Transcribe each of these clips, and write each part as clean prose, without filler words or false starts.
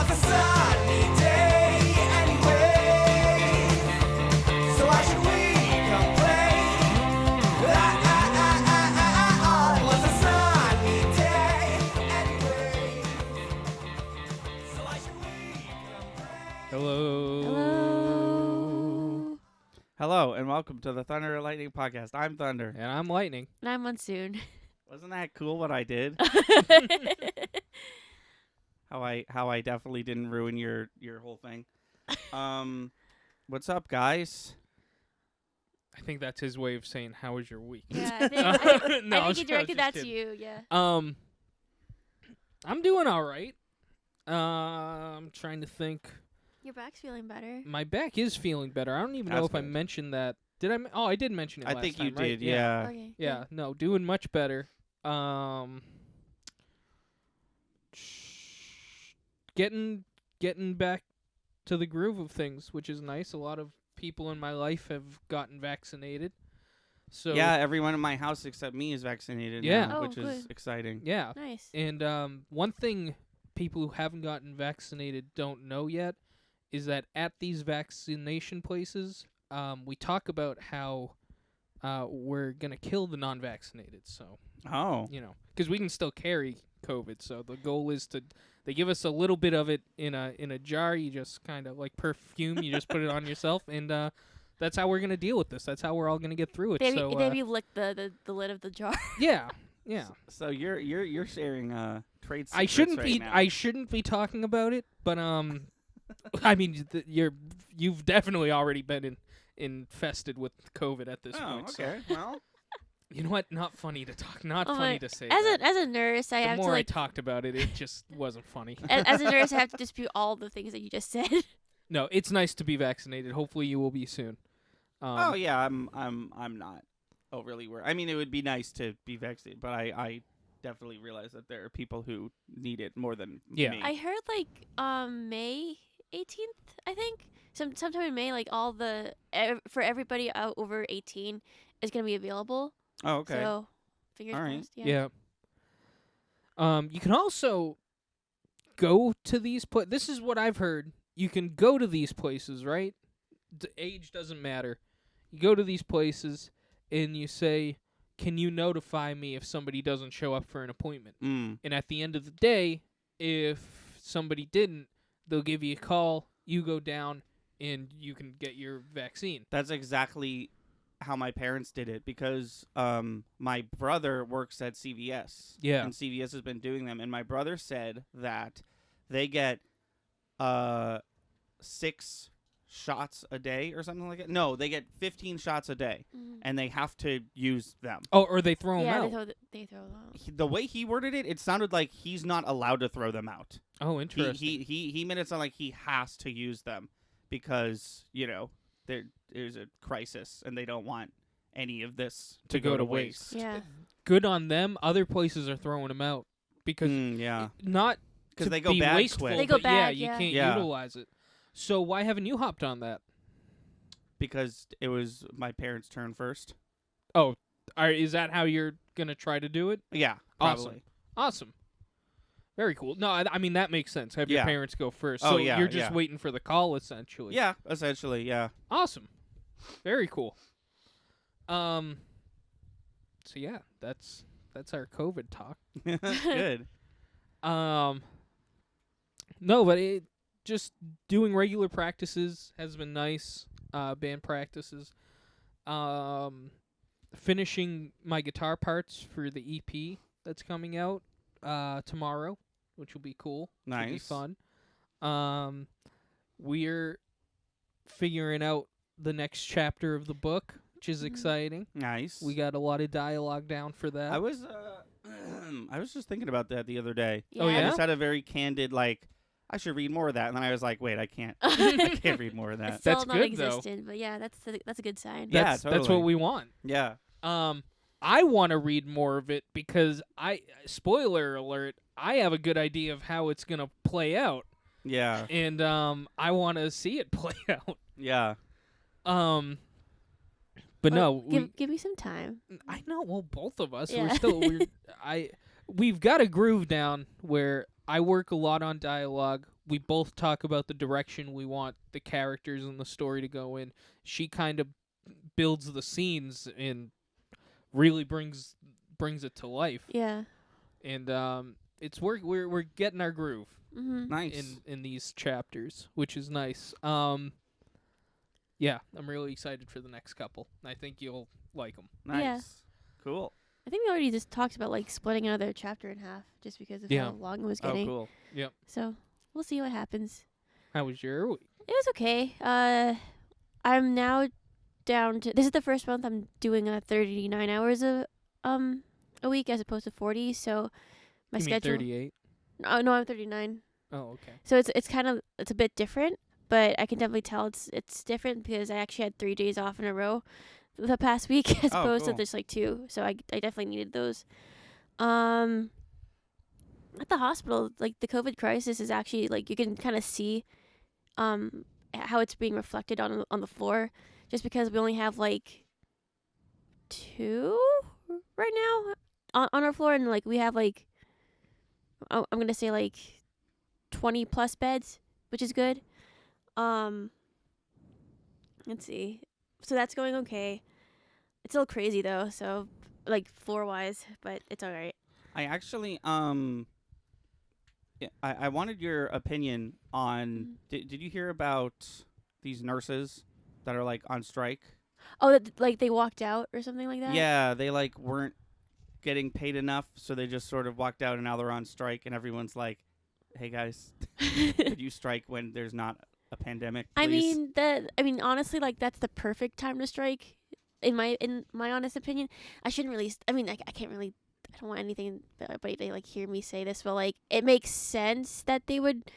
was a sunny day anyway. So why should we complain? It was a sunny day anyway. So why should we complain? Hello. Hello, and welcome to the Thunder and Lightning Podcast. I'm Thunder. And I'm Lightning. And I'm Monsoon. Wasn't that cool what I did? How I definitely didn't ruin your whole thing. What's up, guys? I think that's his way of saying, how was your week? Yeah, I think, No, I was- think he I was directed just that to kidding. you, yeah. I'm doing all right. I'm trying to think. Your back's feeling better. My back is feeling better. I don't even know That's if I good. mentioned that. Did I? Oh, I did mention it I last think time, you right? did, yeah. Okay. Yeah, no, doing much better. Getting back to the groove of things, which is nice. A lot of people in my life have gotten vaccinated. So Yeah, everyone in my house except me is vaccinated Yeah. now, Oh, which is good. exciting. yeah. Nice. And one thing people who haven't gotten vaccinated don't know yet is that at these vaccination places, we talk about how we're going to kill the non-vaccinated. So, Oh. because we can still carry COVID. So the goal is they give us a little bit of it in a jar. You just kind of like perfume. You just put it on yourself. And that's how we're going to deal with this. That's how we're all going to get through it. They So, have you licked the lid of the jar. yeah. Yeah. So you're sharing trade secrets I shouldn't right be. now. I shouldn't be talking about it, but I mean, you've definitely already been infested with COVID at this Oh, point. okay. Well, So, you know what? Not funny to talk. Not Oh funny my- to say. As that. a nurse, I the have more to I like talked about it, it just wasn't funny. as a nurse I have to dispute all the things that you just said. No, it's nice to be vaccinated. Hopefully, you will be soon. oh yeah, I'm not overly worried. I mean, it would be nice to be vaccinated, but I definitely realize that there are people who need it more than Yeah. me. I heard like May 18th, I think. Sometime in May, like all for everybody out over 18 is gonna be available. Oh, okay. So fingers All right. crossed. Yeah. You can also go to these This is what I've heard. You can go to these places, right? Age doesn't matter. You go to these places and you say, "Can you notify me if somebody doesn't show up for an appointment?" Mm. And at the end of the day, if somebody didn't, they'll give you a call. You go down and you can get your vaccine. That's exactly how my parents did it because my brother works at CVS. Yeah. And CVS has been doing them. And my brother said that they get 6 shots a day or something like that. No, they get 15 shots a day, Mhm. and they have to use them. Oh, or they throw them Yeah, out. they throw them out. The way he worded it, it sounded like he's not allowed to throw them out. Oh, interesting. He made it sound like he has to use them because, there's a crisis and they don't want any of this To go to waste. Yeah. Good on them. Other places are throwing them out because Yeah. not 'Cause to they go be bad wasteful, quick. They go but yeah, bad, you yeah. can't Yeah. utilize it. So why haven't you hopped on that? Because it was my parents' turn first. Oh, is that how you're gonna try to do it? Yeah, Awesome. probably. Awesome. Very cool. No, I mean that makes sense. Have your Yeah. parents go first. Oh, So yeah, you're just yeah. waiting for the call essentially. Yeah, essentially, yeah. Awesome. Very cool. So yeah, that's our COVID talk. Good. No, but it just doing regular practices has been nice. Band practices. Finishing my guitar parts for the EP that's coming out tomorrow, which will be cool. Should be Nice. fun. We're figuring out the next chapter of the book, which is Mhm. exciting. Nice. We got a lot of dialogue down for that. I was I was just thinking about that the other day. Oh, I yeah? just had a very candid I should read more of that, and then I was like, wait, I can't. I can't read more of that. It's still That's good, though. non-existent, but yeah, that's a good sign. Yeah, That's what totally. we want. Yeah. I want to read more of it because spoiler alert, I have a good idea of how it's gonna play out, Yeah. and I want to see it play out. Yeah. But Well, no, give me some time. I know. Well, both of us, Yeah. we've got a groove down where I work a lot on dialogue. We both talk about the direction we want the characters and the story to go in. She kind of builds the scenes and really brings it to life. Yeah. And it's we're getting our groove Mhm. Nice. in these chapters, which is nice. Yeah, I'm really excited for the next couple. I think you'll like them. Nice. Yeah. Cool. I think we already just talked about like splitting another chapter in half just because of Yeah. how long it was Oh, getting. cool. So we'll see what happens. How was your week? It was okay. I'm now down to this is the first month I'm doing 39 hours a week as opposed to 40. So my You mean schedule. 38? No, I'm 39. Oh, okay. So it's kind of it's a bit different, but I can definitely tell it's different because I actually had 3 days off in a row the past week as Oh, opposed cool. to just like 2. So I definitely needed those. At the hospital, like the COVID crisis is actually like you can kind of see how it's being reflected on the floor just because we only have like 2 right now on our floor and like we have like I'm going to say like 20 plus beds, which is good. Let's see. So that's going okay. It's still crazy though, so like floor wise, but it's all right. I actually yeah, I wanted your opinion on did you hear about these nurses that are like on strike? Oh, like they walked out or something like that? Yeah, they like weren't getting paid enough, so they just sort of walked out and now they're on strike and everyone's like, "Hey guys, could you strike when there's not a pandemic, please?" I mean honestly like that's the perfect time to strike in my honest opinion. I shouldn't really I can't really I don't want anything but they like hear me say this, but like it makes sense that they would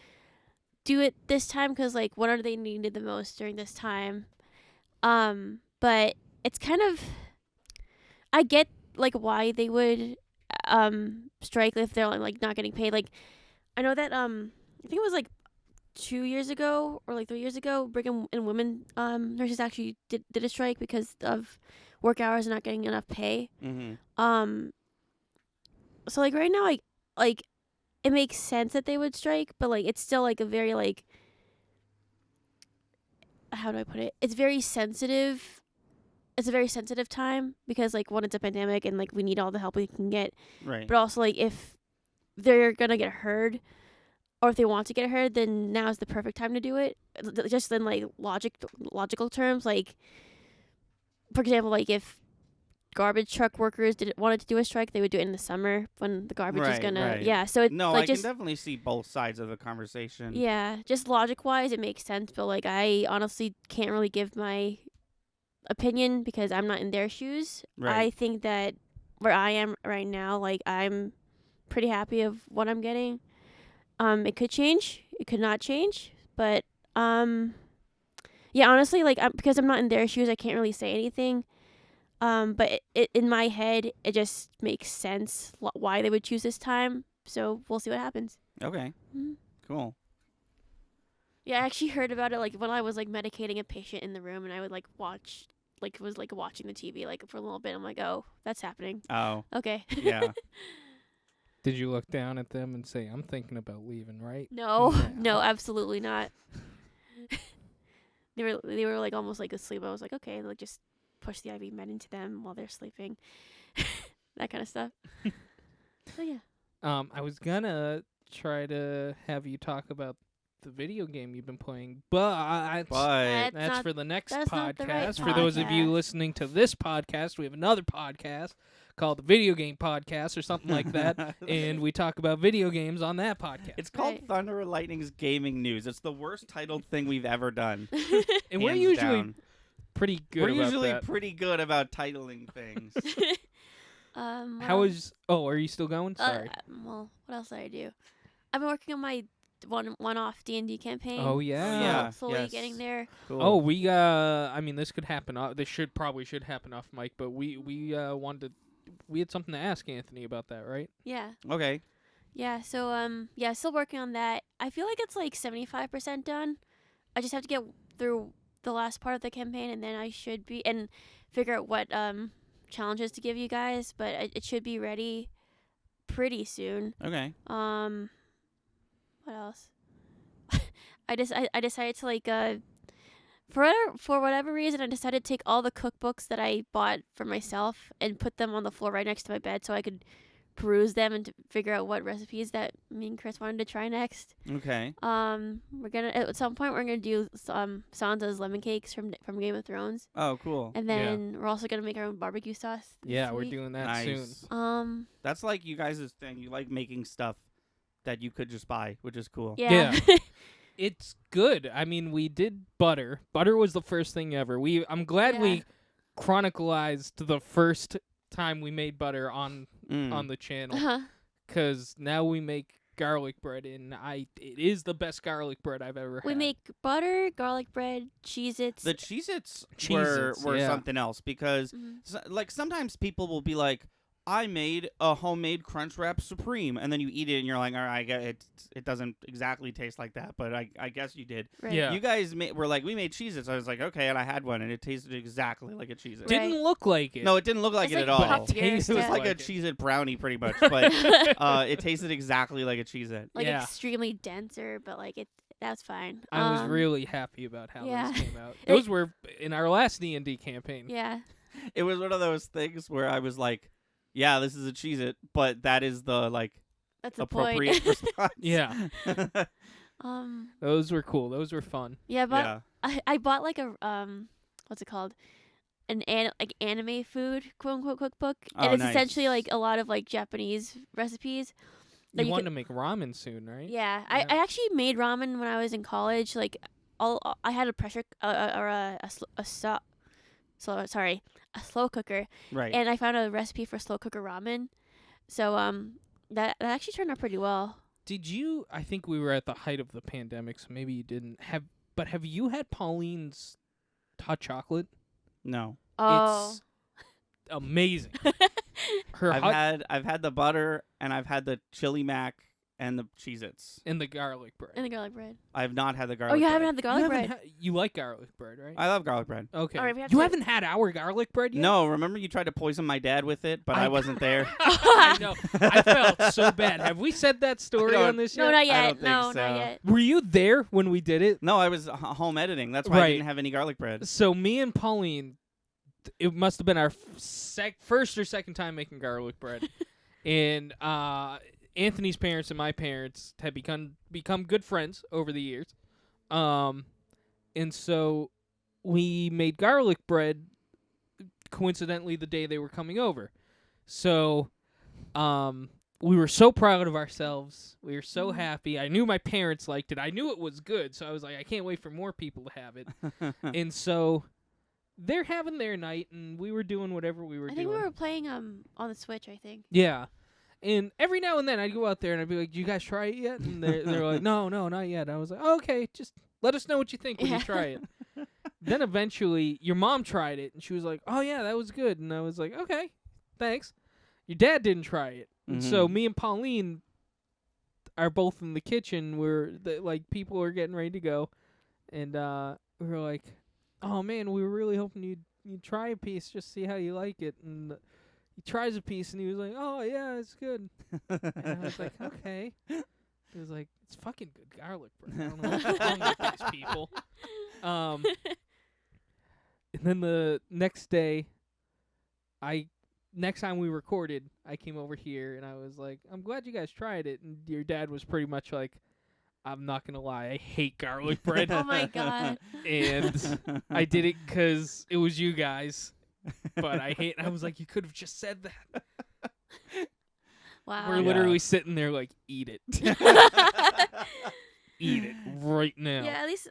do it this time cuz like what are they needed the most during this time? But it's kind of I get like why they would strike if they're like not getting paid. Like I know that I think it was like 2 years ago or like 3 years ago, Brigham and Women nurses actually did a strike because of work hours and not getting enough pay. Mhm. So like right now, like it makes sense that they would strike, but like it's still like a very like how do I put it? It's very sensitive. It's a very sensitive time because like one, it's a pandemic and like we need all the help we can get. Right. But also like if they're gonna get heard or if they want to get heard, then now is the perfect time to do it. Just in like logical terms, like for example, like if garbage truck workers wanted to do a strike, they would do it in the summer when the garbage is Right, gonna right. yeah. So it No, like I just can definitely see both sides of the conversation. yeah, just logic wise, it makes sense. But like I honestly can't really give my opinion because I'm not in their shoes. I Right. think that where I am right now, like I'm pretty happy of what I'm getting. It could change, it could not change, but yeah, honestly, like because I'm not in their shoes, I can't really say anything. But it in my head, it just makes sense why they would choose this time. So we'll see what happens. Okay. Mhm. Cool. Yeah, I actually heard about it like when I was like medicating a patient in the room, and I would like watch, like was like watching the TV like for a little bit. I'm like, oh, that's happening. Oh, Okay. yeah. Did you look down at them and say, "I'm thinking about leaving," right? No, Yeah. no, absolutely not. They were like almost like asleep. I was like, okay, like just push the IV med into them while they're sleeping, that kind of stuff. So yeah. I was gonna try to have you talk about the video game you've been playing, but But that's not- for the next that's not the right podcast. For those of you podcast. listening to this podcast, we have another podcast called the Video Game Podcast or something like that, and we talk about video games on that podcast. it's called Right. Thunder and Lightning's Gaming News. It's the worst titled thing we've ever done. and we're hands usually down. pretty good We're about usually that. pretty good about titling things. How well, is? Oh, are you still going? Sorry. well, what else did I do? I've been working on my one-off D&D campaign. Oh yeah. Yeah. Slowly yes. getting there. Cool. Oh, we I mean, this could happen. This probably should happen off mic, but we wanted we had something to ask Anthony about that, right? Yeah. Okay. Yeah, so yeah, still working on that. I feel like it's like 75% done. I just have to get through the last part of the campaign and then I should be and figure out what challenges to give you guys, but it should be ready pretty soon. Okay. what else? I decided to like for whatever reason I decided to take all the cookbooks that I bought for myself and put them on the floor right next to my bed so I could peruse them and to figure out what recipes that me and Chris wanted to try next. Okay. We're gonna at some point we're gonna do Sansa's lemon cakes from Game of Thrones, Oh, cool. and then we're also gonna make our own barbecue sauce. this Yeah, we're week. doing that Nice. soon. That's like you guys' thing. You like making stuff that you could just buy, which is cool. Yeah. It's good. I mean, we did butter. Butter was the first thing ever. I'm glad we chronicalized the first time we made butter on the channel, Uh-huh. because now we make garlic bread, and it is the best garlic bread I've ever We had. make butter, garlic bread, Cheez-Its. The Cheez-Its Cheez-Its, were yeah. something else because Mhm. like sometimes people will be like, I made a homemade Crunchwrap Supreme, and then you eat it and you're like, all right, it doesn't exactly taste like that, but I guess you did. Right. Yeah. You guys were like, we made Cheez-Its. I was like, okay, and I had one, and it tasted exactly like a Cheez-It. Right. Didn't look like it. No, it didn't look like It's it like at all. puffed It tasted It was like a it. Cheez-It brownie, pretty much, but it tasted exactly like a Cheez-It. Like Yeah. extremely denser, but like that's fine. I was really happy about how yeah. those came out. It- Those were in our last D&D campaign. Yeah. It was one of those things where I was like, yeah, this is a Cheez-It, but that is the like That's the appropriate point. response. Yeah. Those were cool. Those were fun. Yeah, but yeah. I bought like a what's it called? Like anime food quote unquote cookbook, and Oh, it's essentially nice. like a lot of like Japanese recipes. that You you wanted could- to make ramen soon, right? Yeah, Yeah. I actually made ramen when I was in college. Like, I had a pressure or a slow cooker, Right. and I found a recipe for slow cooker ramen. So that actually turned out pretty well. Did you? I think we were at the height of the pandemic, so maybe you didn't have. But have you had Pauline's hot chocolate? no. Oh, It's amazing. Her I've had the butter and I've had the chili mac and the Cheez-Its. and the garlic bread. and the garlic bread. I have not had the Oh, garlic you bread. haven't had the You garlic haven't bread. you like garlic bread, right? I love garlic bread. Okay. All right, we have You to- haven't had our garlic bread yet? No, remember you tried to poison my dad with it, but I wasn't there. I know. I felt so bad. Have we said that story don't- on this yet? No, not I yet. don't think No, so. not yet. Were you there when we did it? No, I was home editing. That's why I Right. didn't have any garlic bread. So me and Pauline, it must have been our first or second time making garlic bread, and Anthony's parents and my parents had become good friends over the years, and so we made garlic bread. Coincidentally, the day they were coming over, so we were so proud of ourselves. We were so happy. I knew my parents liked it. I knew it was good, so I was like, I can't wait for more people to have it. And so they're having their night, and we were doing whatever we were I doing. think we were playing on the Switch. I think. Yeah. And every now and then I'd go out there and I'd be like, "Do you guys try it yet?" And they're like, "No, not yet." I was like, oh, "Okay, just let us know what you think when Yeah. you try it." Then eventually, your mom tried it, and she was like, "Oh yeah, that was good." And I was like, "Okay, thanks." Your dad didn't try it, and so Mhm. me and Pauline are both in the kitchen where like people are getting ready to go, and we were like, "Oh man, we were really hoping you'd try a piece, just see how you like it." And he tries a piece, and he was like, "Oh yeah, it's good." And I was like, "Okay." He was like, "It's fucking good garlic bread." I don't know what's wrong with these people. And then the next day, next time we recorded, I came over here and I was like, "I'm glad you guys tried it." And your dad was pretty much like, "I'm not gonna lie, I hate garlic bread." Oh my god. And I did it 'cause it was you guys. But I was like, "You could have just said that." Wow. We're Yeah. literally sitting there like, "Eat it." Eat it right now. Yeah, at least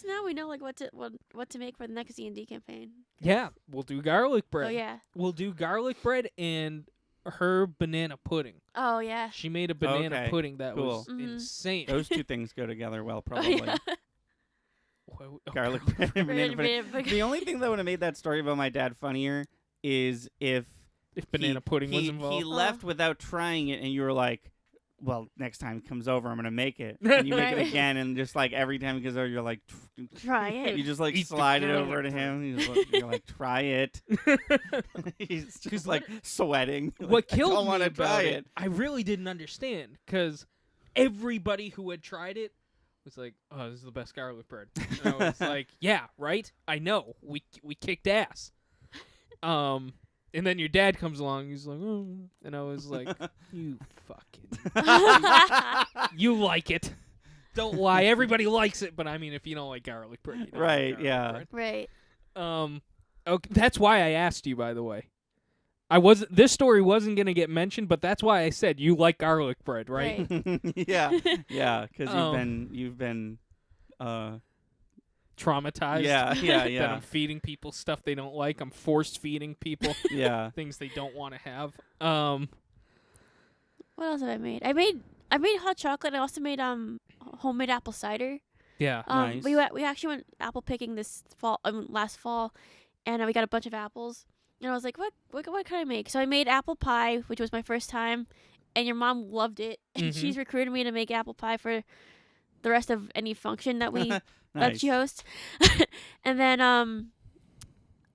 now we know like what to make for the next D&D campaign. Yeah, we'll do garlic bread. Oh yeah. We'll do garlic bread and her banana pudding. Oh yeah. She made a banana Okay, pudding that was cool. Mhm. insane. Those two things go together well, Oh, probably. yeah. Garlic bread and banana pudding. Banana The only thing that would have made that story about my dad funnier is if If banana pudding was he involved. left without trying it, and you were like, "Well, next time he comes over, I'm gonna make it." And you make it Right. again, and just like every time he comes over, you're like, Try you it. just like Eat the slide it garlic over to bread. him. You're like, "Try it." He's 'Cause just like sweating. What Like, I killed don't me wanna about try it, I really didn't understand, because everybody who had tried it was like, "Oh, this is the best garlic bread." And I was like, "Yeah, right. I know. We kicked ass." And then your dad comes along. He's like, "Oh," and I was like, "You fucking, you like it? Don't lie. Everybody likes it, but I mean, if you don't like garlic bread, you don't like Right, garlic yeah. bread." Right. Okay, that's why I asked you, by the way. This story wasn't gonna get mentioned, but that's why I said you like garlic bread, right? Yeah, yeah, because Um, you've been, Traumatized. yeah, yeah, That yeah, I'm feeding people stuff they don't like. I'm force feeding people yeah. things they don't want to have. What else have I made? I made hot chocolate. I also made homemade apple cider. Yeah. Nice. We actually went apple picking this fall, last fall, and we got a bunch of apples. And I was like, what can I make? So I made apple pie, which was my first time, and your mom loved it. And Mhm. she's recruited me to make apple pie for the rest of any function that we that Nice. she hosts. And then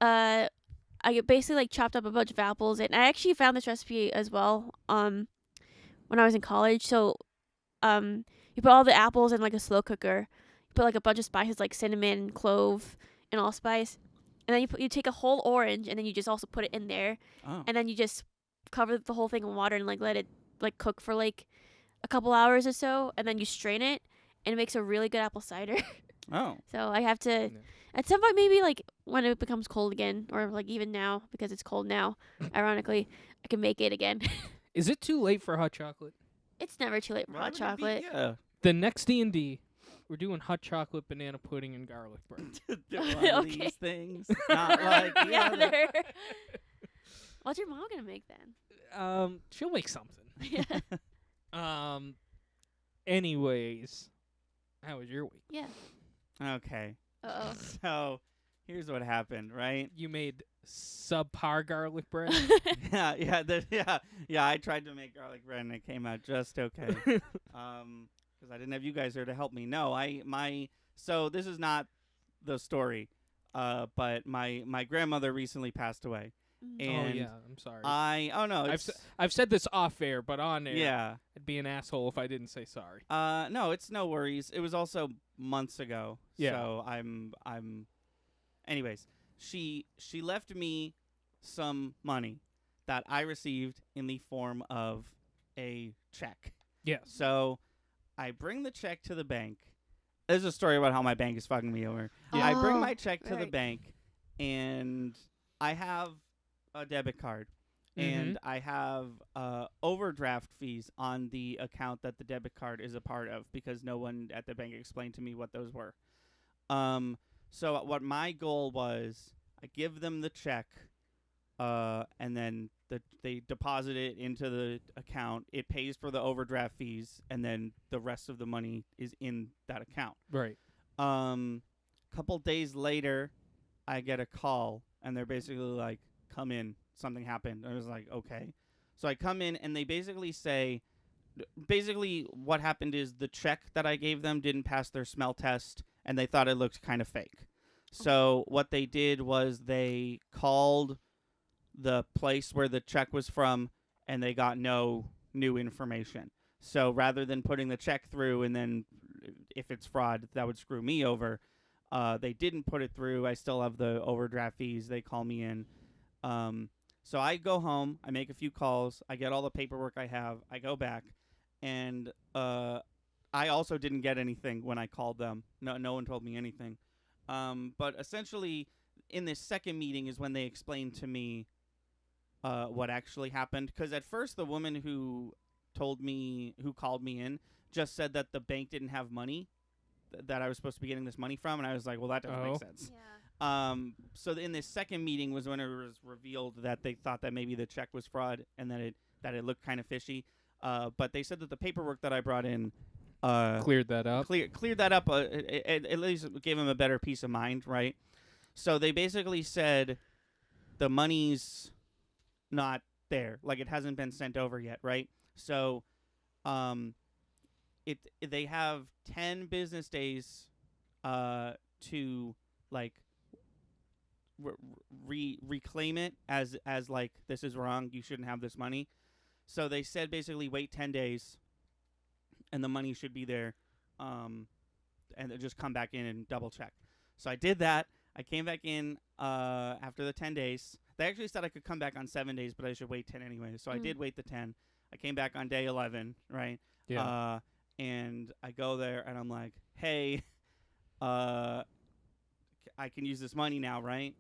I basically like chopped up a bunch of apples, and I actually found this recipe as well when I was in college. So you put all the apples in like a slow cooker. You put like a bunch of spices like cinnamon, clove, and allspice. And then you take a whole orange, and then you just also put it in there, Oh, and then you just cover the whole thing in water and like let it like cook for like a couple hours or so, and then you strain it, and it makes a really good apple cider. oh, So I have to Yeah. at some point, maybe like when it becomes cold again, or like even now because it's cold now, ironically, I can make it again. Is it too late for hot chocolate? It's never too late for Why hot would it be- chocolate. Yeah. The next D&D, we're doing hot chocolate, banana pudding, and garlic bread. One of Okay. these things, not like the other. other. What's your mom gonna make then? She'll make something. Yeah. Anyways, how was your week? Yeah. Okay. Uh So, here's what happened, right? You made subpar garlic bread. oh. Yeah. I tried to make garlic bread and it came out just okay. Because I didn't have you guys there to help me. No, so this is not the story. But my grandmother recently passed away, Mm. Oh and yeah, I'm sorry. I've said this off air, but on air, yeah. I'd be an asshole if I didn't say sorry. No, it's no worries. It was also months ago. Yeah. So I'm. Anyways, she left me some money that I received in the form of a check. Yes. So I bring the check to the bank. There's a story about how my bank is fucking me over. Yeah. I bring Oh, my check to the right. bank, and I have a debit card, and I have overdraft fees on the account that the debit card is a part of because no one at the bank explained to me what those were. So what my goal was, I give them the check, and then they deposit it into the account. It pays for the overdraft fees, and then the rest of the money is in that account. Right. Couple days later, I get a call, and they're basically like, "Come in, something happened." I was like, "Okay." So I come in, and they basically say, what happened is the check that I gave them didn't pass their smell test, and they thought it looked kind of fake. So what they did was they called the place where the check was from, and they got no new information. So rather than putting the check through, and then if it's fraud, that would screw me over, they didn't put it through. I still have the overdraft fees. They call me in. So I go home. I make a few calls. I get all the paperwork I have. I go back, and I also didn't get anything when I called them. No one told me anything. But essentially, in this second meeting is when they explained to me what actually happened. Because at first, the woman who called me in just said that the bank didn't have money that I was supposed to be getting this money from, and I was like, well, that doesn't Oh. make sense. Yeah. So in this second meeting was when it was revealed that they thought that maybe the check was fraud and that it looked kind of fishy. But they said that the paperwork that I brought in Cleared that up. cleared that up. It at least gave him a better peace of mind, right? So they basically said the money's not there, like it hasn't been sent over yet, right? So, they have 10 business days, to like reclaim it as like, this is wrong. You shouldn't have this money. So they said basically wait 10 days. and the money should be there, and then just come back in and double check. So I did that. I came back in after the 10 days. They actually said I could come back on 7 days, but I should wait 10 anyway. So I did wait the 10. I came back on day 11, right? Yeah. And I go there, and I'm like, hey, I can use this money now, right?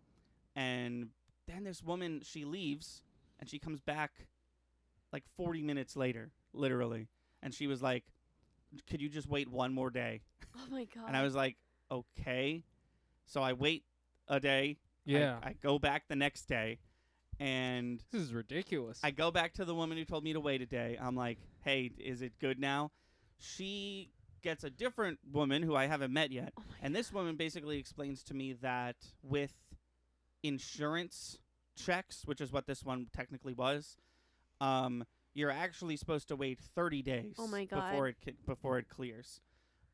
And then this woman, she leaves, and she comes back like 40 minutes later, literally. And she was like, could you just wait one more day? Oh my god. And I was like, okay. So I wait a day. Yeah. I go back the next day, and This is ridiculous. I go back to the woman who told me to wait a day. I'm like, hey, is it good now? She gets a different woman who I haven't met yet. Oh my And this woman basically explains to me that with insurance checks, which is what this one technically was, you're actually supposed to wait 30 days Oh my God. before it clears.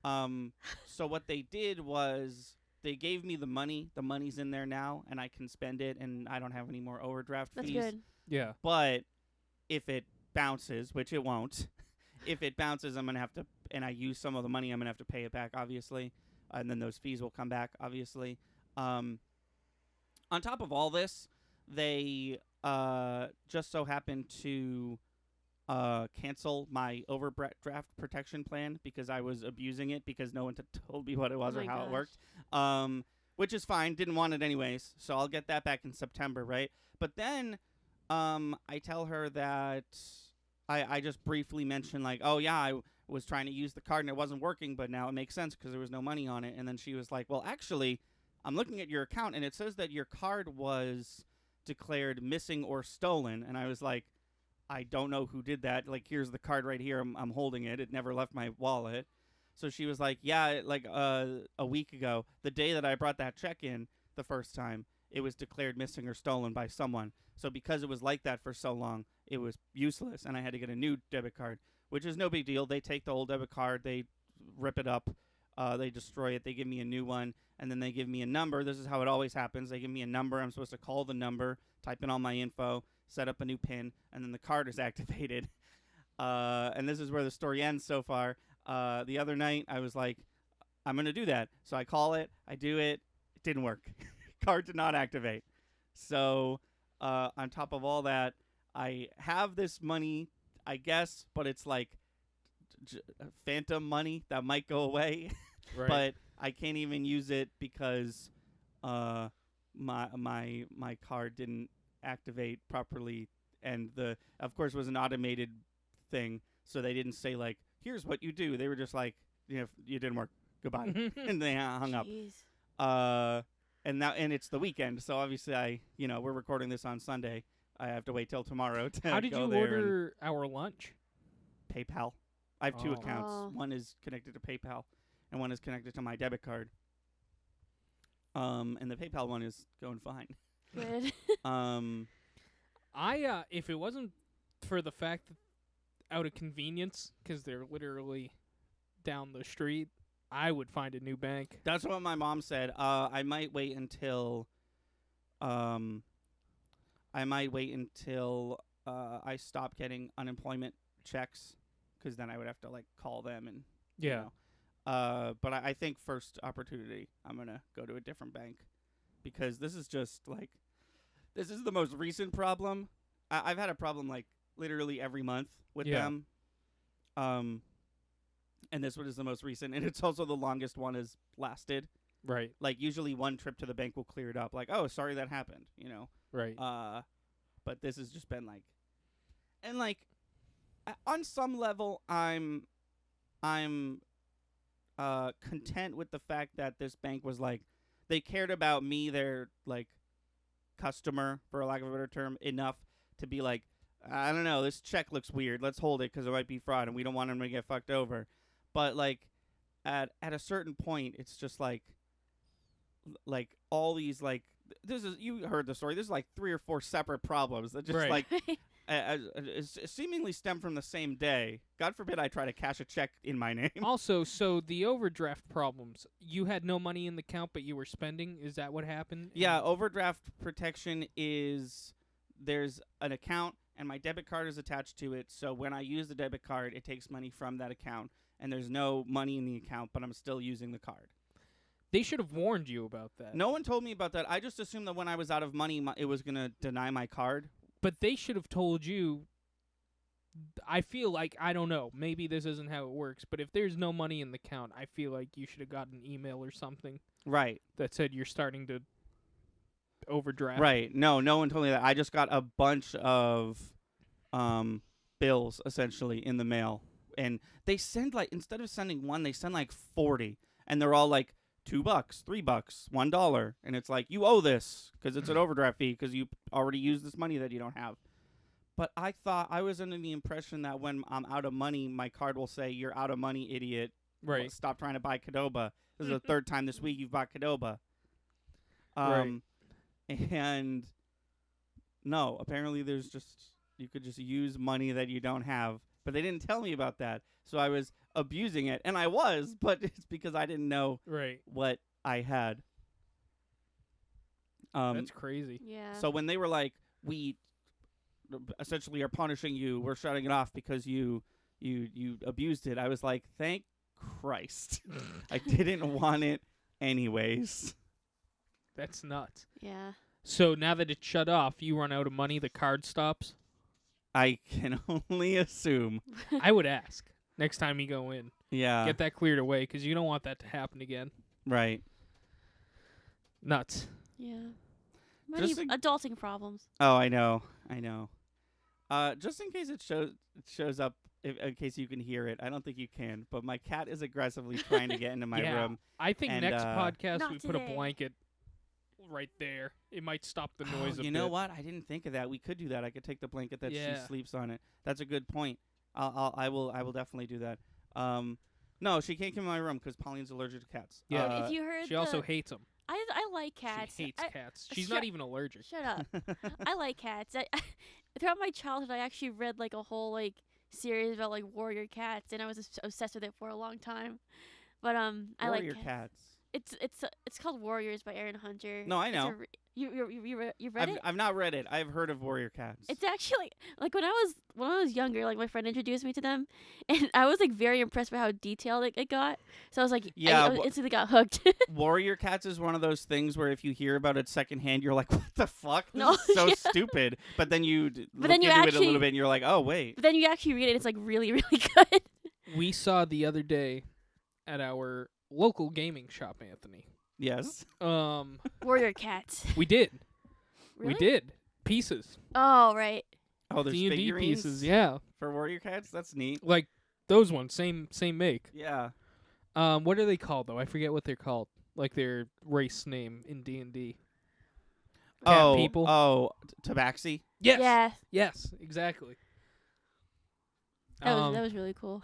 So what they did was they gave me the money. The money's in there now, and I can spend it, and I don't have any more overdraft That's fees. good. yeah. But if it bounces, which it won't, if it bounces, I'm going to have to, and I use some of the money, I'm going to have to pay it back, obviously. And then those fees will come back, obviously. On top of all this, they just so happened to cancel my overdraft protection plan because I was abusing it because no one told me what it was Oh or my how it gosh. worked. Which is fine. Didn't want it anyways, so I'll get that back in September, right? But then I tell her that I just briefly mentioned, like, oh, yeah, I was trying to use the card and it wasn't working, but now it makes sense because there was no money on it. And then she was like, well, actually, I'm looking at your account, and it says that your card was declared missing or stolen. And I was like, I don't know who did that. Like, here's the card right here. I'm holding it. It never left my wallet. So she was like, yeah, like a week ago, the day that I brought that check in the first time, it was declared missing or stolen by someone. So because it was like that for so long, it was useless, and I had to get a new debit card, which is no big deal. They take the old debit card, they rip it up, they destroy it, they give me a new one, and then they give me a number. This is how it always happens. They give me a number. I'm supposed to call the number, type in all my info, set up a new PIN, and then the card is activated. And this is where the story ends so far. The other night, I was like, I'm going to do that. So I call it, I do it, it didn't work. Card did not activate. So on top of all that, I have this money, I guess, but it's like phantom money that might go away. Right. But I can't even use it because my card didn't activate properly, and of course was an automated thing, so they didn't say like, here's what you do. They were just like, you didn't work, goodbye. And they hung up. Jeez. And it's the weekend, so obviously we're recording this on Sunday. I have to wait till tomorrow to How did go you there order our lunch? and PayPal. I have two Oh. accounts. Oh. One is connected to PayPal, and one is connected to my debit card. And the PayPal one is going fine. Good. I if it wasn't for the fact that out of convenience, because they're literally down the street, I would find a new bank. That's what my mom said. I might wait until I stop getting unemployment checks, because then I would have to like call them and Yeah. But I think first opportunity, I'm gonna go to a different bank, because this is just like, this is the most recent problem. I've had a problem like literally every month with Yeah. them. And this one is the most recent, and it's also the longest one has lasted. Right. Like usually one trip to the bank will clear it up. Like, oh, sorry that happened, Right. But this has just been like, and like, on some level, I'm content with the fact that this bank was like, they cared about me, their like customer, for a lack of a better term, enough to be like, I don't know, this check looks weird. Let's hold it because it might be fraud, and we don't want them to get fucked over. But like, at a certain point, it's just like all these like, this is, you heard the story. This is like 3 or 4 separate problems that just Right. like seemingly stem from the same day. God forbid I try to cash a check in my name. Also, so the overdraft problems, you had no money in the account, but you were spending. Is that what happened? Yeah, overdraft protection is, there's an account and my debit card is attached to it. So when I use the debit card, it takes money from that account and there's no money in the account, but I'm still using the card. They should have warned you about that. No one told me about that. I just assumed that when I was out of money, it was going to deny my card. But they should have told you. I feel like, I don't know, maybe this isn't how it works, but if there's no money in the account, I feel like you should have gotten an email or something Right. that said you're starting to overdraft. Right. No one told me that. I just got a bunch of bills, essentially, in the mail. And they send, like, instead of sending one, they send, like, 40. And they're all, like, $2, $3, $1. And it's like, you owe this because it's an overdraft fee because you already used this money that you don't have. But I was under the impression that when I'm out of money, my card will say, you're out of money, idiot. Right. Stop trying to buy Qdoba. This is the third time this week you've bought Qdoba. Right. And no, apparently you could just use money that you don't have. But they didn't tell me about that. So I was abusing it. And I was, but it's because I didn't know Right. what I had. That's crazy. Yeah. So when they were like, we essentially are punishing you, we're shutting it off because you abused it, I was like, thank Christ. I didn't want it anyways. That's nuts. Yeah. So now that it's shut off, you run out of money, the card stops? I can only assume. I would ask next time you go in. Yeah. Get that cleared away because you don't want that to happen again. Right. Nuts. Yeah. Many Just adulting problems. Oh, I know. Just in case it shows up, in case you can hear it. I don't think you can, but my cat is aggressively trying to get into my Yeah. room. I think And, next podcast Not we put a today. blanket right there. It might stop the noise a You bit. know what? I didn't think of that. We could do that. I could take the blanket that Yeah. she sleeps on it. That's a good point. I will definitely do that. No, she can't come in my room because Pauline's allergic to cats. Yeah. If you heard She also hates them. I like cats. She hates I- cats. She's shut- not even allergic. Shut up. I like cats. Throughout my childhood, I actually read like a whole like series about like warrior cats, and I was obsessed with it for a long time. But I like Warrior cats. cats. It's called Warriors by Aaron Hunter. No, I It's a know. re- you've read it? I've not read it. I've heard of Warrior Cats. It's actually like when I was younger, like my friend introduced me to them, and I was like very impressed by how detailed it got. So I was like, Yeah, I instantly got hooked. Warrior Cats is one of those things where if you hear about it secondhand, you're like, what the fuck? This No, is so yeah. stupid. But then you look then you into it a actually- little bit and you're like, oh, wait. But then you actually read it, it's like really really good. We saw the other day at our local gaming shop, Anthony. Yes. Warrior cats. We did. Really? We did. Pieces. Oh right. Oh, there's D&D figurines pieces, yeah. for Warrior Cats? That's neat. Like those ones, same make. Yeah. What are they called though? I forget what they're called. Like their race name in D&D. Cat people. Tabaxi? Yes. Yeah. Yes, exactly. That was really cool.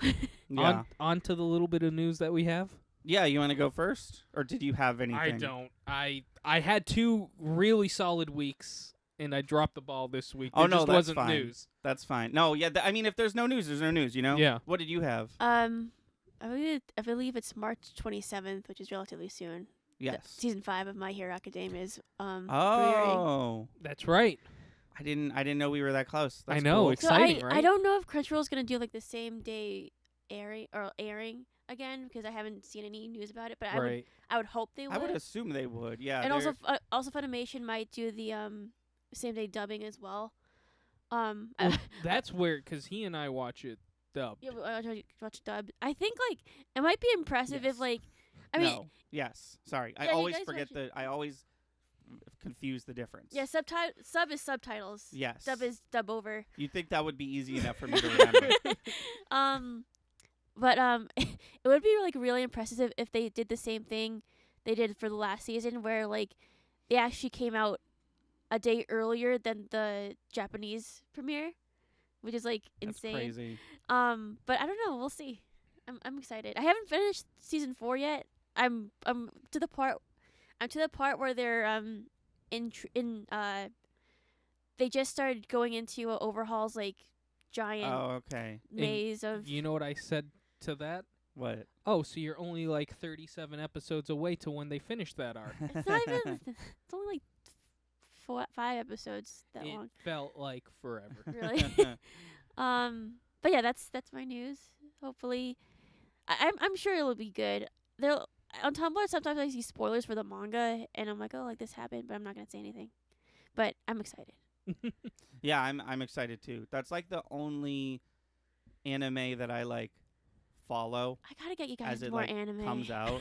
Yeah. On to the little bit of news that we have. Yeah, you want to go first? Or did you have anything? I don't. I had 2 really solid weeks, and I dropped the ball this week. Oh, There no, just that's wasn't fine. news. That's fine. No, yeah, I mean, if there's no news, there's no news, you know? Yeah. What did you have? I believe it's March 27th, which is relatively soon. Yes. Season 5 of My Hero Academia is premiering. Oh. That's right. I didn't know we were that close. That's I know. cool. Exciting, so right? I don't know if Crunchyroll's gonna do like the same day airing again because I haven't seen any news about it. But Right. I would hope they would. I would assume they would. Yeah. and they're- also Funimation might do the same day dubbing as well. Well, that's where, because he and I watch it dubbed. Yeah, I watch dub. I think like it might be impressive Yes. if like I mean no. Yes. Sorry. I Yeah, you always guys forget watch I always confuse the difference. yeah sub is subtitles. Yes. Dub is dub over. You'd think that would be easy enough for me to remember. But it would be like really impressive if they did the same thing they did for the last season, where like they actually came out a day earlier than the Japanese premiere, which is like That's insane. crazy. But I don't know. We'll see. I'm excited. I haven't finished season 4 yet. I'm to the part where they're they just started going into Overhaul's like giant Oh, okay. maze of You know what I said to that? What? Oh, so you're only like 37 episodes away to when they finish that arc. It's not even. It's only like 5 episodes that It long. felt like forever. Really. But yeah, that's my news. Hopefully, I'm sure it'll be good. They'll on Tumblr sometimes I see spoilers for the manga and I'm like, oh, like this happened, but I'm not gonna say anything. But I'm excited. Yeah, I'm excited too. That's like the only anime that I like follow I gotta get you as guys it more like anime. comes out.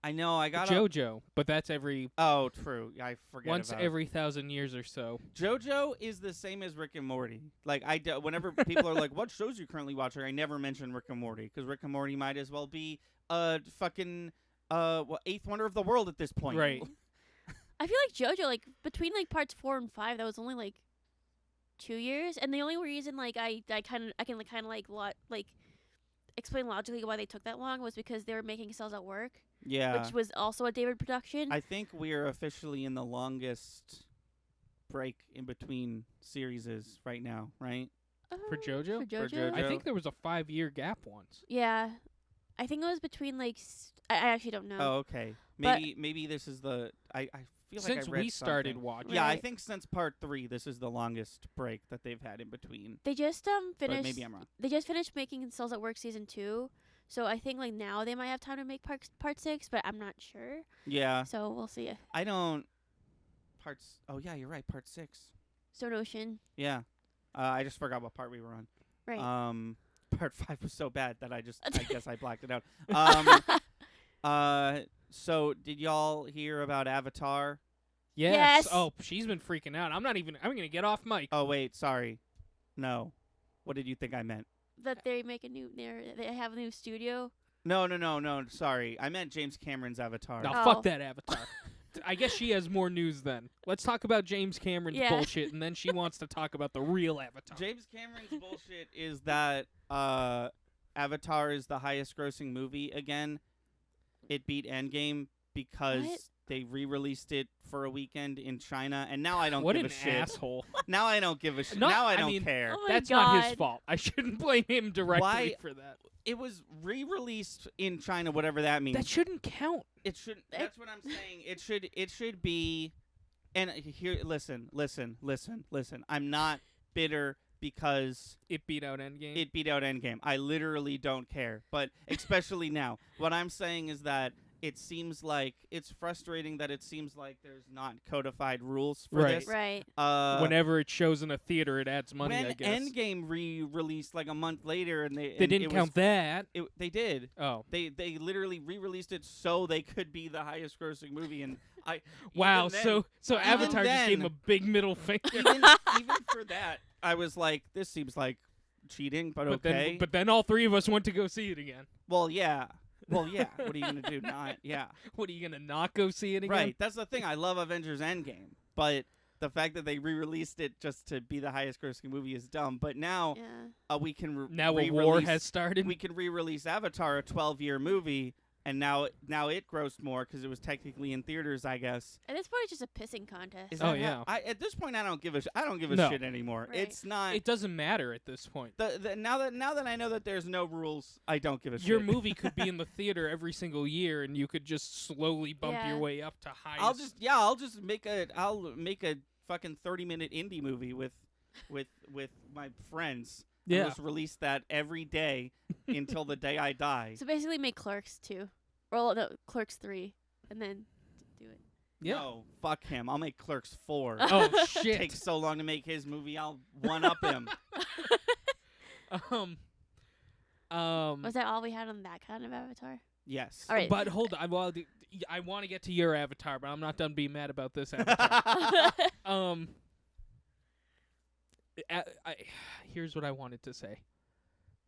I know I got JoJo, but that's every Oh, true. I forget once about every 1,000 years or so. JoJo is the same as Rick and Morty. Like whenever people are like, "What shows you currently watching?" I never mention Rick and Morty because Rick and Morty might as well be fucking eighth wonder of the world at this point. Right. I feel like JoJo, like between like parts 4 and 5, that was only like 2 years, and the only reason like I can explain logically why they took that long was because they were making Cells at Work, Yeah. which was also a David production. I think we're officially in the longest break in between series right now, right? For JoJo? For JoJo? For JoJo. I think there was a 5-year gap once. Yeah, I think it was between like I actually don't know. Oh, okay. But- Maybe this is the I feel Since like I read we started something. watching. Yeah, I Right. think since part 3, this is the longest break that they've had in between. They just But finished. maybe I'm wrong. They just finished making Cells at Work season 2, so I think like now they might have time to make part 6, but I'm not sure. Yeah, So we'll see. I don't. Parts. Oh yeah, you're right. Part 6. Stone Ocean, Yeah, I just forgot what part we were on. right? Part 5 was so bad that I guess I blacked it out. So did y'all hear about Avatar? Yes. Yes. Oh, she's been freaking out. I'm going to get off mic. Oh wait, sorry. No. What did you think I meant? That they make a new. They have a new studio. No. Sorry, I meant James Cameron's Avatar. No, Oh. fuck that Avatar. I guess she has more news then. Let's talk about James Cameron's Yeah. bullshit, and then she wants to talk about the real Avatar. James Cameron's bullshit is that Avatar is the highest-grossing movie again. It beat Endgame because What? they re-released it for a weekend in China, and now I don't What give an a shit. asshole. Now I don't give a shit. No, now I I don't mean- care. Oh my That's god. not his fault. I shouldn't blame him directly Why- for that. It was re-released in China, whatever that means. That shouldn't count. It should. That's what I'm saying. It should be. And here, listen. I'm not bitter because It beat out Endgame. it beat out Endgame. I literally don't care. But especially now, what I'm saying is that it seems like it's frustrating that it seems like there's not codified rules for Right. this. Right. Whenever it shows in a theater, it adds money, when I guess. Endgame re-released like a month later, and They didn't count that. They did. Oh. They literally re-released it so they could be the highest grossing movie, and I Wow, even then- so even Avatar just gave him then- a big middle finger. even for that, I was like, this seems like cheating, but But okay. then all three of us went to go see it again. Well, yeah. What are you gonna do? Not, yeah. What, are you going to not go see it again? Right. That's the thing. I love Avengers Endgame, but the fact that they re-released it just to be the highest-grossing movie is dumb. But now Yeah. we can Now a re-release, war has started. we can re-release Avatar, a 12-year movie, and now it grossed more because it was technically in theaters, I guess. At this point, it's just a pissing contest. Is Oh, that yeah. at this point, I don't give a No. shit anymore. Right. It's not. It doesn't matter at this point. Now that I know that there's no rules, I don't give a Your shit. movie could be in the theater every single year, and you could just slowly bump Yeah. your way up to highest. I'll just make a fucking 30-minute indie movie with my friends. Yeah. I'll just release that every day until the day I die. So basically, make Clerks 2. Well, no, Clerks 3, and then do it. Yeah. No, fuck him. I'll make Clerks 4. Oh shit. Takes so long to make his movie. I'll one up him. Was that all we had on that kind of Avatar? Yes. All right. But hold on. Well, I want to get to your Avatar, but I'm not done being mad about this Avatar. Here's what I wanted to say.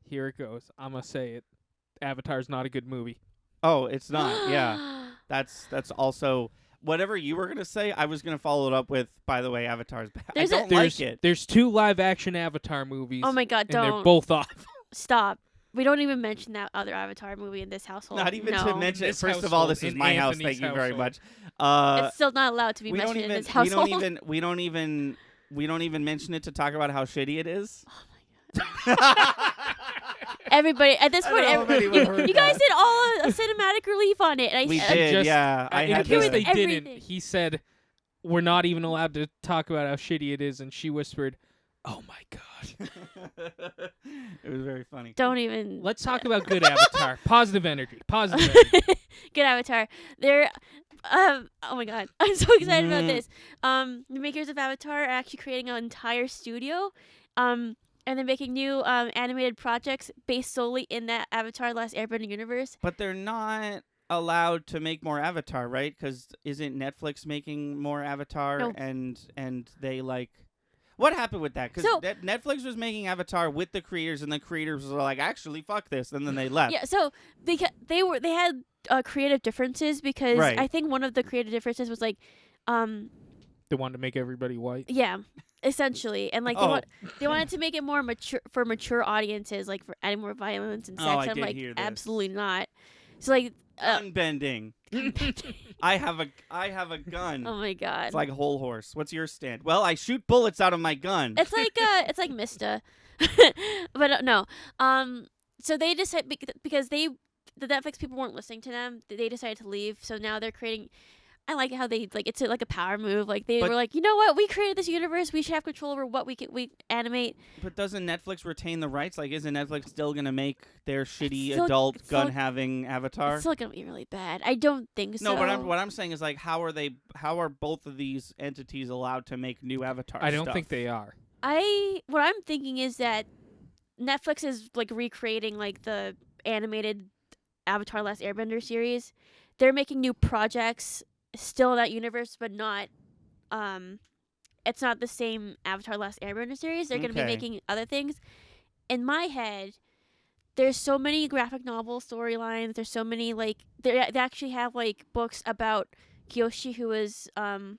Here it goes. I'm gonna say it. Avatar's not a good movie. Oh, it's not. Yeah. That's also whatever you were gonna say. I was gonna follow it up with. By the way, Avatar's bad. I There's a- don't There's like it. there's 2 live action Avatar movies. Oh my god, and they're don't. both off. Stop. We don't even mention that other Avatar movie in this household. Not even no. to mention. This First of all, household, this is in my house. Anthony's Thank you very household. much. It's still not allowed to be we don't mentioned in even. this household. We don't even mention it to talk about how shitty it is. Everybody, at this I point, don't know if anyone heard you guys that. did all a cinematic relief on it. And I We said, did. just- Yeah, I in had case the- they didn't, everything. he said we're not even allowed to talk about how shitty it is, and she whispered, Oh my god. It was very funny. Don't even. Let's talk about good Avatar. Positive energy. Positive energy. Good Avatar. They're oh my god. I'm so excited about this. The makers of Avatar are actually creating an entire studio. And they're making new animated projects based solely in that Avatar Last Airbender universe. But they're not allowed to make more Avatar, right? Because isn't Netflix making more Avatar? No. And they like, what happened with that? Because So- Netflix was making Avatar with the creators, and the creators were like, actually, fuck this, and then they left. Yeah, so they had creative differences because Right. I think one of the creative differences was like They wanted to make everybody white. yeah, essentially. And like Oh. they wanted to make it more mature audiences, like for adding more violence and sex. Oh, I I'm did like hear this. absolutely not. So like Unbending. I have a gun. oh my god. It's like a whole horse. What's your stand? Well, I shoot bullets out of my gun. It's like Mista. But no. So they decided because the Netflix people weren't listening to them, they decided to leave. So now they're creating. I like how they like it's like a power move. Like they But- were like, you know what? We created this universe. We should have control over what we animate. But doesn't Netflix retain the rights? Like, isn't Netflix still gonna make their shitty still- adult it's still- gun-having Avatar? It's still gonna be really bad. I don't think so. No, but what I'm saying is like, how are both of these entities allowed to make new Avatar? I don't stuff? think they are. What I'm thinking is that Netflix is like recreating like the animated Avatar Last Airbender series. They're making new projects still in that universe, but not it's not the same Avatar Last Airbender series. They're going to be Okay. making other things. In my head, there's so many graphic novel storylines. There's so many like they actually have like books about Kyoshi, who was the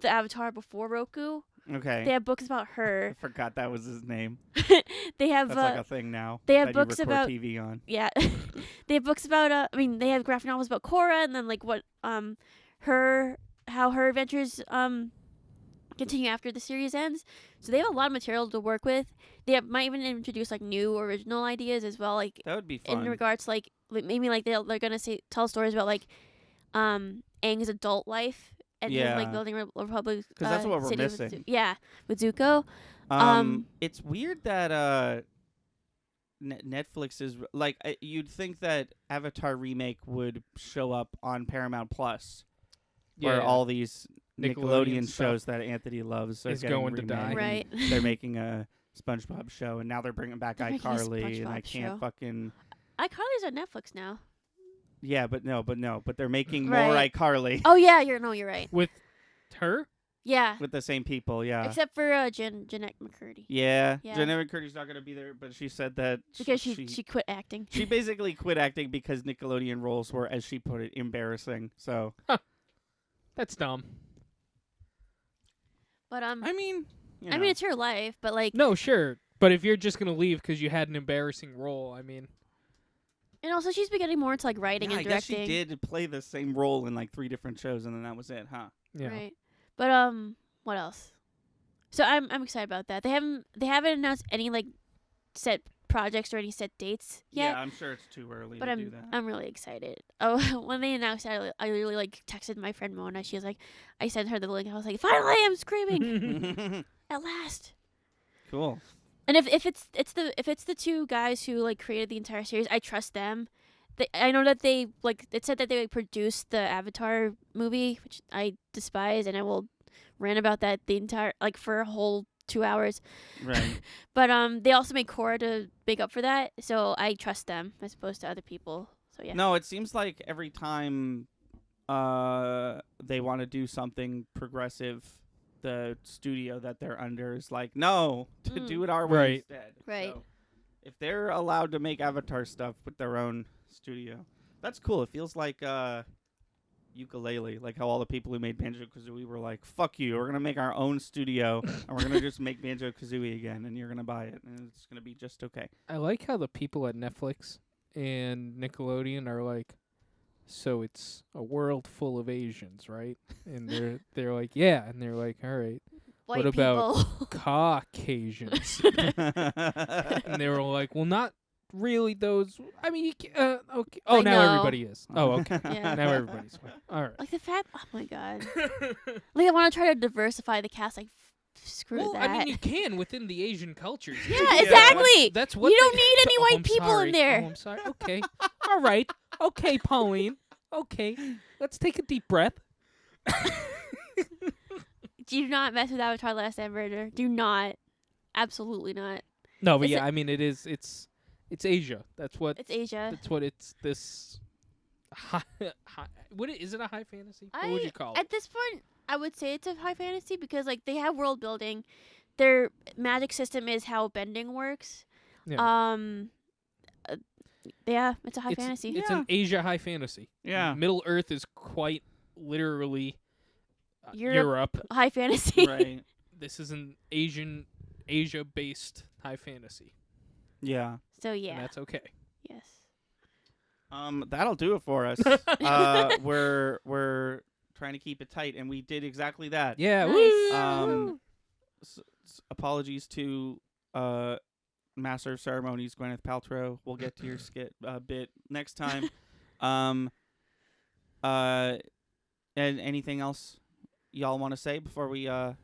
Avatar before Roku. Okay. They have books about I her. forgot that was his name. They have That's like a thing now. they have that books you record about- TV on. yeah. They have books about I mean they have graphic novels about Korra, and then like what how her adventures continue after the series ends. So they have a lot of material to work with. They might even introduce like new original ideas as well, like That would be fun. in regards to, like maybe like they're gonna tell stories about like Aang's adult life and him, like Yeah. building Republic. 'Cause that's what we're city with missing. with Zuko. um, It's weird that Netflix is like you'd think that Avatar remake would show up on Paramount Plus, where all these Nickelodeon stuff shows that Anthony loves are is getting going to die. remade. Right. They're making a SpongeBob show, and now they're bringing back They're making a iCarly, and I SpongeBob can't show. fucking. iCarly's on Netflix now. Yeah, but they're making more Right. iCarly Oh yeah, you're right. with her. Yeah. with the same people. Yeah. Except for Jeanette McCurdy. Yeah. Yeah. Jeanette McCurdy's not gonna be there, but she said that Because she quit acting. she basically quit acting because Nickelodeon roles were, as she put it, embarrassing. So That's dumb. But I mean, you I know. mean it's her life, but like No, sure. But if you're just gonna leave because you had an embarrassing role, I mean, and also she's been getting more into like writing Yeah, and I guess directing. she did play the same role in like 3 different shows, and then that was it, huh? yeah. Right. But what else? So I'm excited about that. They haven't announced any like set projects or any set dates yet. Yeah, I'm sure it's too early But to do that. I'm really excited. Oh, when they announced it, I really like texted my friend Mona. She was like, I sent her the link. I was like, finally, I'm screaming at last. Cool. And if it's the two guys who like created the entire series, I trust them. I know that they like it said that they like, produced the Avatar movie, which I despise, and I will rant about that the entire like for a whole 2 hours. Right. But they also made Korra to make up for that, so I trust them as opposed to other people. So yeah. No, it seems like every time they want to do something progressive, the studio that they're under is like, no, to Mm. do it our way Right. instead. Right. So if they're allowed to make Avatar stuff with their own studio, that's cool. It feels like Ukulele, like how all the people who made Banjo-Kazooie were like, fuck you, we're going to make our own studio, and we're going to just make Banjo-Kazooie again, and you're going to buy it, and it's going to be just okay. I like how the people at Netflix and Nickelodeon are like, so it's a world full of Asians, right? And they're like, yeah, and they're like, all right, White what about- people. Caucasians. And they were like, well, not really those. I mean, okay. Oh, I now know. everybody is. Oh, okay. Yeah. Now everybody's white. All right. Like the fact, oh my god. Like I want to try to diversify the cast like screw Well, that. I mean, you can within the Asian cultures. yeah, Yeah. exactly. That's what You don't they- need any Oh, white I'm people sorry. in there. Oh, I'm sorry. Okay. All right. Okay, Pauline. Okay. Let's take a deep breath. Do not mess with Avatar: Last Airbender. Do not. Absolutely not. No, but It's yeah, I mean, it's Asia. That's what. It's Asia. That's what it's this. Is it a high fantasy? What would you call it? At this point, I would say it's a high fantasy because like they have world building. Their magic system is how bending works. Yeah. Yeah, it's a high it's, fantasy. It's Yeah. an Asia high fantasy. Yeah. Middle Earth is quite literally Europe. Europe. High fantasy. Right. This is an Asia-based high fantasy, Yeah. So and yeah. that's okay. Yes. That'll do it for us. We're trying to keep it tight, and we did exactly that. Yeah. Nice. Woo! Um, apologies to Master of Ceremonies, Gwyneth Paltrow. We'll get to your skit bit next time. And anything else y'all want to say before we say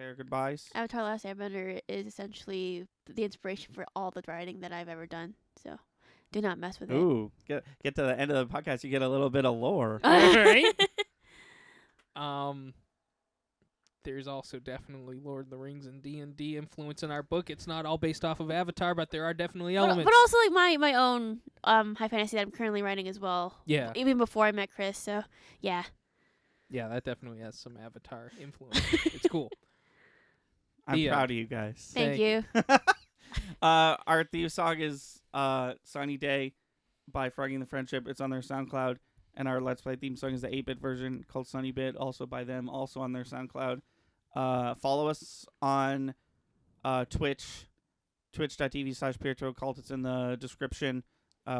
our goodbyes? Avatar: Last Airbender is essentially the inspiration for all the writing that I've ever done. So, do not mess with Ooh, get to the end of the podcast, you get a little bit of lore. it. There's also definitely Lord of the Rings and D&D influence in our book. It's not all based off of Avatar, but there are definitely elements. But also like my own high fantasy that I'm currently writing as well. Yeah. Even before I met Chris. So yeah. Yeah, that definitely has some Avatar influence. It's cool. I'm Yeah. proud of you guys. Thank Thank you. Our theme song is Sunny Day by Frogging the Friendship. It's on their SoundCloud. And our Let's Play theme song is the 8-bit version called Sunny Bit, also by them, also on their SoundCloud. Follow us on Twitch, twitch.tv/Pietro Cult. It's in the description.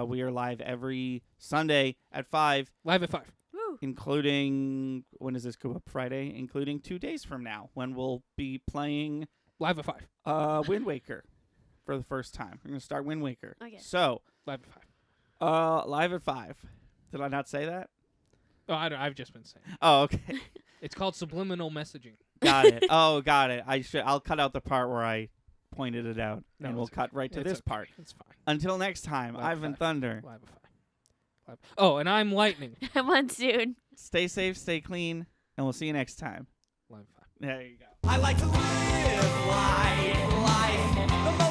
We are live every Sunday at 5, Live at 5. Woo. including, when does this go up? Friday, including 2 days from now, when we'll be playing Live at 5. Wind Waker for the first time. We're going to start Wind Waker. Okay. So, Live at 5. live at 5. Did I not say that? Oh, I've just been saying. Oh, okay. It's called subliminal messaging. Got it. Oh, got it. I'll cut out the part where I pointed it out, No, and we'll it's cut right to It's this okay. part. It's fine. Until next time, Live at Ivan 5. Thunder. Live at 5. Oh, and I'm Lightning. Monsoon. Stay safe, stay clean, and we'll see you next time. Live at 5. There you go. I like to live life the most